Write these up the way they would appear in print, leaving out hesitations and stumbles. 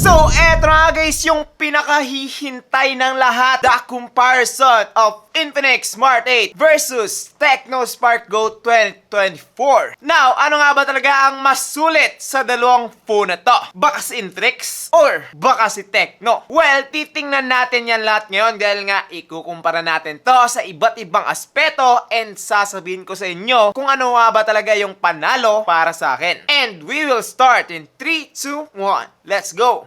So, eto na guys, yung pinakahihintay ng lahat. The comparison of Infinix Smart 8 versus Tecno Spark Go 2024. Now, ano nga ba talaga ang mas sulit sa dalawang phone na to? Baka si Infinix or baka si Tecno? Well, titingnan natin yan lahat ngayon dahil nga ikukumpara natin to sa iba't ibang aspeto and sasabihin ko sa inyo kung ano nga ba talaga yung panalo para sa akin. And we will start in 3, 2, 1. Let's go!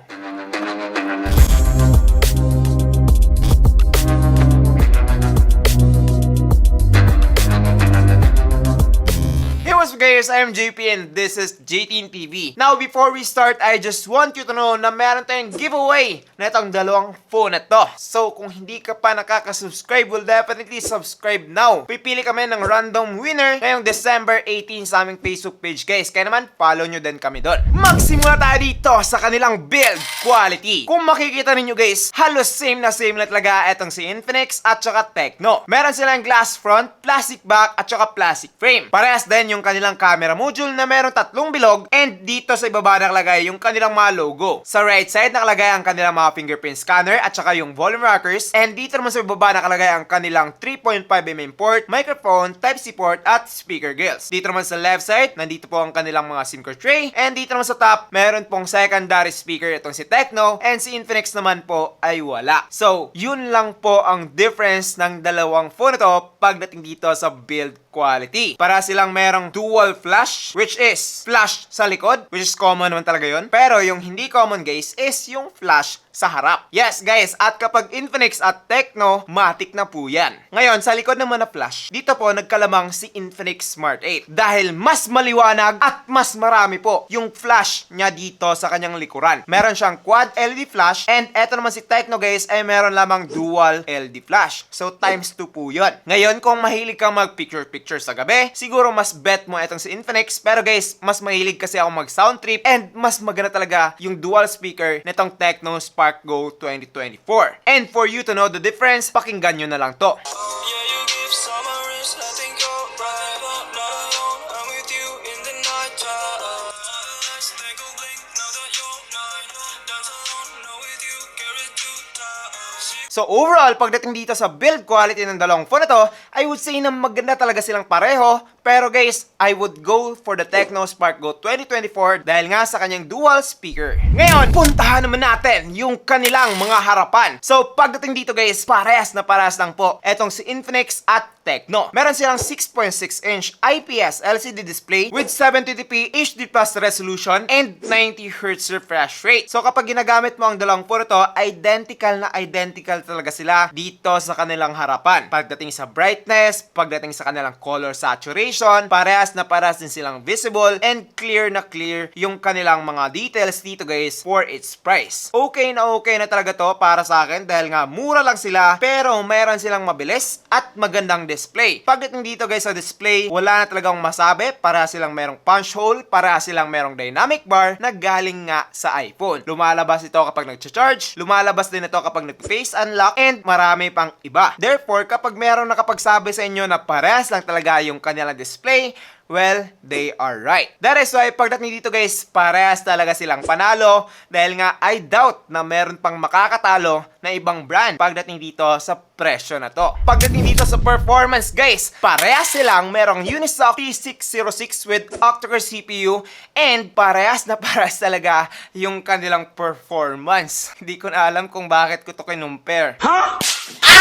What's up guys, I'm JP and this is JTN TV. Now before we start, I just want you to know na meron tayong giveaway na itong dalawang phone na to. So kung hindi ka pa nakaka-subscribe, will definitely subscribe now. Pipili kami ng random winner ngayong December 18 sa aming Facebook page guys. Kaya naman, follow nyo din kami doon. Magsimula tayo dito sa kanilang build quality. Kung makikita ninyo guys, halos same na talaga itong si Infinix at saka Tecno. Meron silang glass front, plastic back at saka plastic frame. Parehas din yung kanilang camera module na meron 3 bilog and dito sa ibaba nakalagay yung kanilang mga logo. Sa right side nakalagay ang kanilang mga fingerprint scanner at saka yung volume rockers, and dito naman sa ibaba nakalagay ang kanilang 3.5mm port, microphone, Type-C port at speaker grills. Dito naman sa left side, nandito po ang kanilang mga SIM card tray, and dito naman sa top, meron pong secondary speaker itong si Tecno, and si Infinix naman po ay wala. So, yun lang po ang difference ng dalawang phone na to pagdating dito sa build quality. Para silang merong dual flash, which is flash sa likod, which is common naman talaga yun. Pero yung hindi common guys is yung flash sa harap. Yes guys, at kapag Infinix at Tecno, matik na po yan. Ngayon, sa likod naman na flash, dito po nagkalamang si Infinix Smart 8. Dahil mas maliwanag at mas marami po yung flash niya dito sa kanyang likuran. Meron siyang quad LED flash, and eto naman si Tecno guys ay meron lamang dual LED flash. So times 2 po yun. Ngayon, kung mahilig kang mag picture sa gabi, siguro mas bet mo itong si Infinix. Pero guys, mas mahilig kasi ako mag sound trip and mas maganda talaga yung dual speaker nitong Tecno Spark Go 2024. And for you to know the difference, pakinggan nyo na lang to. So overall, pagdating dito sa build quality ng dalawang phone na to, I would say na maganda talaga silang pareho. Pero guys, I would go for the Tecno Spark Go 2024 dahil nga sa kanyang dual speaker. Ngayon, puntahan naman natin yung kanilang mga harapan. So pagdating dito guys, parehas lang po etong si Infinix at Tecno. Meron silang 6.6-inch IPS LCD display with 720p HD+ resolution and 90Hz refresh rate. So kapag ginagamit mo ang dalawang phone to, identical talaga sila dito sa kanilang harapan. Pagdating sa brightness, pagdating sa kanilang color saturation, parehas din silang visible and clear na clear yung kanilang mga details dito guys for its price. Okay na talaga to para sa akin dahil nga mura lang sila pero meron silang mabilis at magandang display. Pagdating dito guys sa display, wala na talagang masabi. Para silang merong punch hole, para silang merong dynamic bar na galing nga sa iPhone. Lumalabas ito kapag nag-charge, lumalabas din ito kapag nag-face unlock, and marami pang iba. Therefore, kapag merong nakapagsabi sa inyo na parehas lang talaga yung kanilang display, well, they are right. That is why pagdating dito guys, parehas talaga silang panalo dahil nga I doubt na meron pang makakatalo na ibang brand pagdating dito sa presyo na to. Pagdating dito sa performance guys, parehas silang merong Unisoc T606 with octa-core CPU and parehas talaga yung kanilang performance. Hindi ko na alam kung bakit ko to kinumpare. Huh?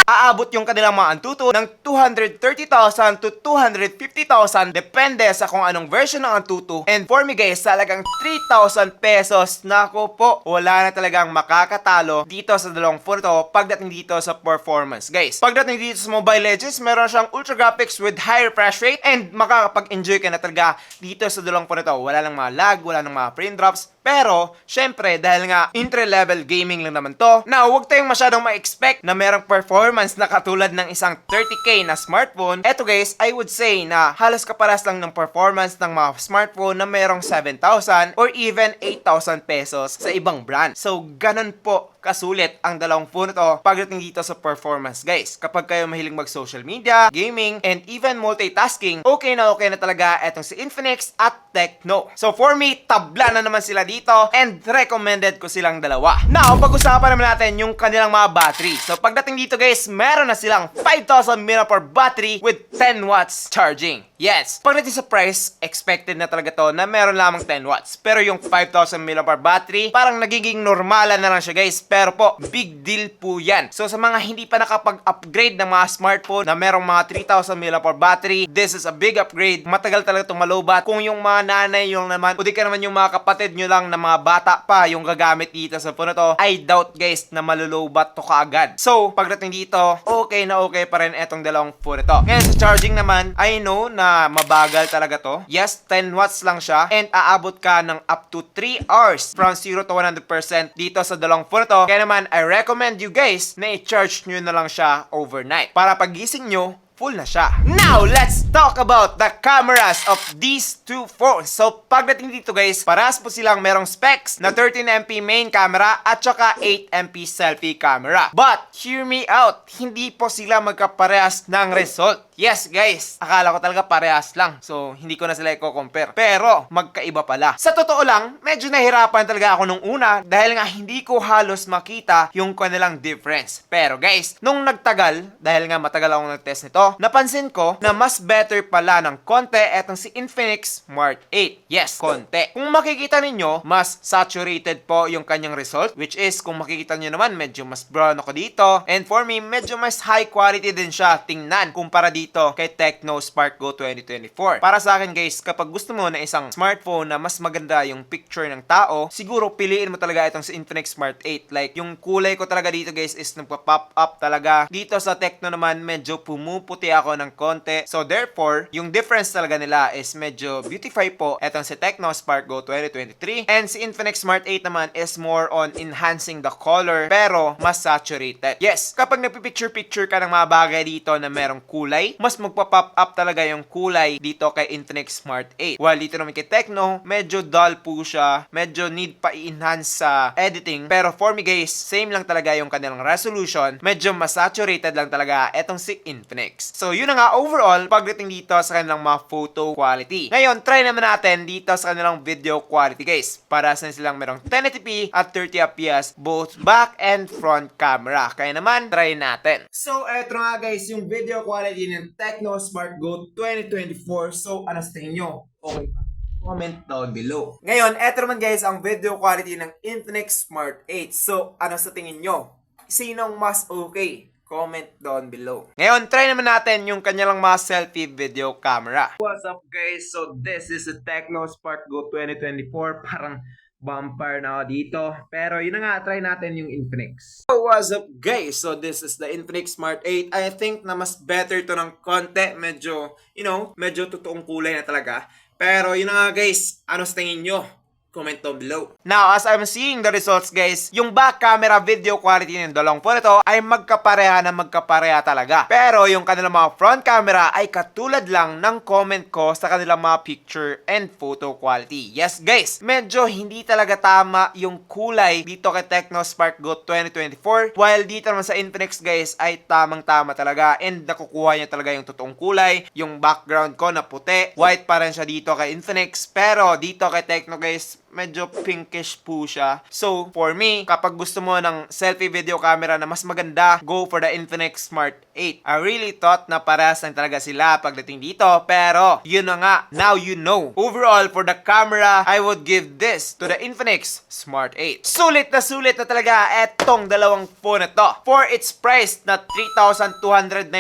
Aabot yung kanilang mga Antutu ng 230,000 to 250,000 depende sa kung anong version ng Antutu. And for me guys, talagang 3,000 pesos. Nako po, wala na talagang makakatalo dito sa dalawang phone to pagdating dito sa performance guys. Pagdating dito sa Mobile Legends, meron siyang ultra graphics with high refresh rate and makakapag-enjoy ka na talaga dito sa dalawang phone to. Wala nang mga lag, wala nang mga frame drops. Pero, syempre, dahil nga entry-level gaming lang naman to, na huwag tayong masyadong ma-expect na merong performance na katulad ng isang 30k na smartphone. Eto guys, I would say na halos kaparas lang ng performance ng mga smartphone na merong 7,000 or even 8,000 pesos sa ibang brand. So, ganun po kasulit ang dalawang phone na to pagdating dito sa performance guys. Kapag kayo mahilig mag social media, gaming, and even multitasking, okay na talaga etong si Infinix at Tecno. So for me, tabla na naman sila dito dito and recommended ko silang dalawa. Now, pag-usapan naman natin yung kanilang mga battery. So, pagdating dito guys, meron na silang 5,000 mAh battery with 10 watts charging. Yes, pagdating sa price, expected na talaga to na meron lamang 10 watts. Pero yung 5,000 mAh battery, parang nagiging normalan na lang siya guys. Pero po, big deal po yan. So, sa mga hindi pa nakapag-upgrade ng mga smartphone na merong mga 3,000 mAh battery, this is a big upgrade. Matagal talaga itong malobat. Kung yung mga nanay yung naman, o di ka naman yung mga kapatid nyo lang na mga bata pa yung gagamit dito sa phone na to, I doubt guys na malulobat to kaagad. So, pagdating dito, okay na okay pa rin etong dalawang phone na to. Ngayon, sa charging naman, I know na mabagal talaga to. Yes, 10 watts lang siya and aabot ka ng up to 3 hours from 0 to 100% dito sa dalawang phone na to. Kaya naman, I recommend you guys na i-charge nyo na lang siya overnight para pagising nyo, full na siya. Now, let's talk about the cameras of these two phones. So, pagdating dito guys, parehas po silang merong specs na 13MP main camera at saka 8MP selfie camera. But, hear me out, hindi po sila magkaparehas ng result. Yes guys, akala ko talaga parehas lang. So, hindi ko na sila i-compare. Pero, magkaiba pala. Sa totoo lang, medyo nahirapan talaga ako nung una dahil nga hindi ko halos makita yung kanilang difference. Pero guys, nung nagtagal, dahil nga matagal akong nag-test nito, napansin ko na mas better pala ng konti etong si Infinix Smart 8. Yes, konti. Kung makikita ninyo, mas saturated po yung kanyang result, which is, kung makikita nyo naman, medyo mas brown ako dito. And for me, medyo mas high quality din siya tingnan kumpara dito kay Tecno Spark Go 2024. Para sa akin guys, kapag gusto mo na isang smartphone na mas maganda yung picture ng tao, siguro piliin mo talaga itong si Infinix Smart 8. Like, yung kulay ko talaga dito guys is nagpa-pop up talaga. Dito sa Tecno naman, medyo pumuputi ako ng konti. So therefore, yung difference talaga nila is medyo beautify po etong si Tecno Spark Go 2023. And si Infinix Smart 8 naman is more on enhancing the color pero mas saturated. Yes, kapag nagpipicture-picture ka ng mga bagay dito na merong kulay, mas magpa-pop up talaga yung kulay dito kay Infinix Smart 8. While dito naman kay Tecno, medyo dull po siya. Medyo need pa i-enhance sa editing. Pero for me guys, same lang talaga yung kanilang resolution. Medyo mas saturated lang talaga etong si Infinix. So yun na nga overall pagdating dito sa kanilang mga photo quality. Ngayon, try naman natin dito sa kanilang video quality guys. Para sa silang merong 1080p at 30fps both back and front camera. Kaya naman, try natin. So eto nga guys, yung video quality ng Tecno Spark Go 2024. So ano sa tingin nyo? Okay pa? Comment down below. Ngayon, eto naman guys ang video quality ng Infinix Smart 8. So ano sa tingin nyo? Sinong mas okay? Comment down below. Ngayon, try naman natin yung kanyang mga selfie video camera. What's up guys? So this is a Tecno Spark Go 2024. Parang bumper na ako dito. Pero yun na nga, try natin yung Infinix. So what's up guys? So this is the Infinix Smart 8. I think na mas better to ng konti. Medyo, medyo totoong kulay na talaga. Pero yun na nga guys, ano sa tingin nyo? Comment down below. Now, as I'm seeing the results guys, yung back camera video quality ng dalawang phone ito ay magkapareha talaga. Pero yung kanilang mga front camera ay katulad lang ng comment ko sa kanilang mga picture and photo quality. Yes guys, medyo hindi talaga tama yung kulay dito kay Tecno Spark Go 2024. While dito naman sa Infinix guys ay tamang-tama talaga and nakukuha niya talaga yung totoong kulay. Yung background ko na puti, white pa rin siya dito kay Infinix. Pero dito kay Tecno guys, medyo pinkish po siya. So, for me, kapag gusto mo ng selfie video camera na mas maganda, go for the Infinix Smart 8. I really thought na parehas lang talaga sila pagdating dito. Pero, yun na nga. Now you know. Overall, for the camera, I would give this to the Infinix Smart 8. Sulit na talaga etong dalawang phone na to. For its price na 3,299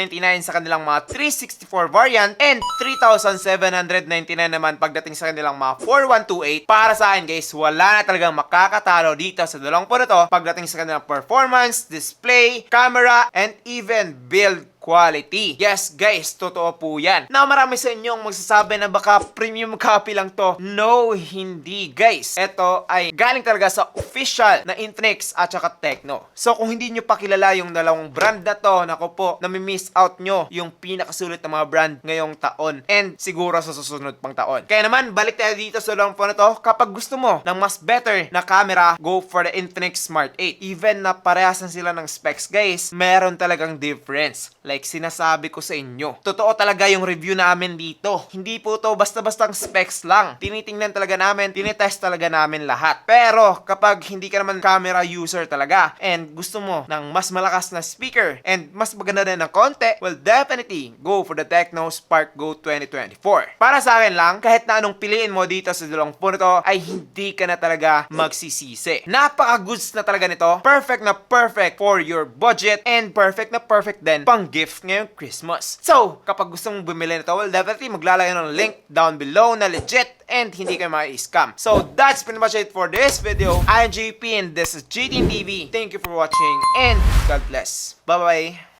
sa kanilang mga 364 variant and 3,799 naman pagdating sa kanilang mga 4128. Para sa akin guys, wala na talagang makakatalo dito sa dalawang phone na to pagdating sa kanilang performance, display, camera, and even build quality. Yes guys, totoo po yan. Na marami sa inyong magsasabi na baka premium copy lang to. No, hindi guys. Ito ay galing talaga sa official na Infinix at saka Tecno. So kung hindi nyo pa kilala yung dalawang brand na to, naku po, nami-miss out nyo yung pinakasulit na mga brand ngayong taon and siguro sa susunod pang taon. Kaya naman, balik tayo dito sa dalawang phone na to. Kapag gusto mo ng mas better na camera, go for the Infinix Smart 8. Even na parehas na sila ng specs guys, meron talagang difference. Like Like sinasabi ko sa inyo, totoo talaga yung review namin dito. Hindi po to basta-bastang specs lang. Tinitingnan talaga namin, tinitest talaga namin lahat. Pero kapag hindi ka naman camera user talaga and gusto mo ng mas malakas na speaker and mas maganda din ng konti, well definitely go for the Tecno Spark Go 2024. Para sa akin lang, kahit na anong piliin mo dito sa dalawang phone ito ay hindi ka na talaga magsisisi. Napaka-goods na talaga nito. Perfect na perfect for your budget and perfect na perfect din pang gift ngayong Christmas. So, kapag gusto mong bumili nito, well, definitely maglalagay ng link down below na legit and hindi kayo ma-scam. So, that's pretty much it for this video. I am JP and this is JTN TV. Thank you for watching and God bless. Bye-bye.